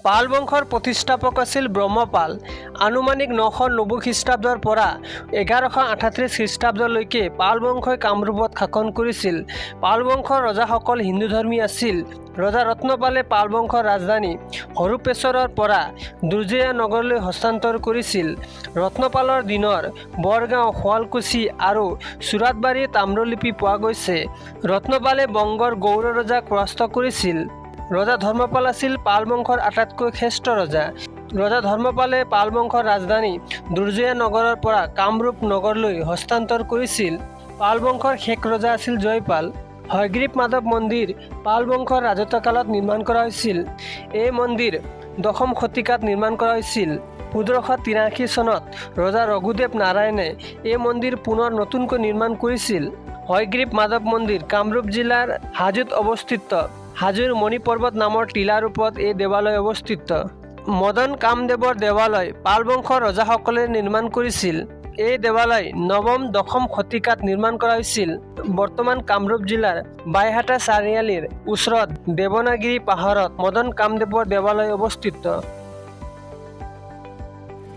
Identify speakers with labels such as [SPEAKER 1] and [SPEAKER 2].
[SPEAKER 1] পাল বংশৰ প্ৰতিষ্ঠাপক আছিল ব্ৰহ্মপাল। আনুমানিক 990 খ্ৰীষ্টাব্দৰ পৰা 1138 খ্ৰীষ্টাব্দলৈকে পাল বংশই কামৰূপত শাসন কৰিছিল। পাল বংশৰ ৰজাসকল হিন্দুধৰ্মী আছিল। ৰজা ৰত্নপালে পাল বংশৰ ৰাজধানী হৰূপেশ্বৰৰ পৰা দুৰ্জয়া নগৰলৈ হস্তান্তৰ কৰিছিল। ৰত্নপালৰ দিনৰ বৰগাঁও, শুৱালকুছি আৰু চুৰাতবাৰী তাম্ৰলিপি পোৱা গৈছে। ৰত্নপালে বংগৰ গৌড় ৰজাক পৰাস্ত কৰিছিল। ৰজা ধৰ্মপাল আছিল পাল বংশৰ আটাইতকৈ শ্ৰেষ্ঠ ৰজা। ৰজা ধৰ্মপালে পাল বংশৰ ৰাজধানী দুৰ্জয়া নগৰৰ পৰা কামৰূপ নগৰলৈ হস্তান্তৰ কৰিছিল। পাল বংশৰ শেষ ৰজা আছিল জয়পাল। হয়গ্ৰীৱ মাধৱ মন্দিৰ পাল বংশৰ ৰাজত্বকালত নিৰ্মাণ কৰা হৈছিল। এই মন্দিৰ 10ম শতিকাত নিৰ্মাণ কৰা হৈছিল। 1583 চনত ৰজা ৰঘুদেৱ নাৰায়ণে এই মন্দিৰ পুনৰ নতুনকৈ নিৰ্মাণ কৰিছিল। হয়গ্ৰীৱ মাধৱ মন্দিৰ কামৰূপ জিলাৰ হাজোত অৱস্থিত। হাজোৰ মণি পৰ্বত নামৰ টিলাৰ ওপৰত এই দেৱালয় অৱস্থিত। মদন কামদেৱৰ দেৱালয় পাল বংশৰ ৰজাসকলে নিৰ্মাণ কৰিছিল। এই দেৱালয় 9ম-10ম শতিকাত নিৰ্মাণ কৰা হৈছিল। বৰ্তমান কামৰূপ জিলাৰ বাইহাটা চাৰিআলিৰ ওচৰত দেৱনাগিৰি পাহাৰত মদন কামদেৱৰ দেৱালয় অৱস্থিত।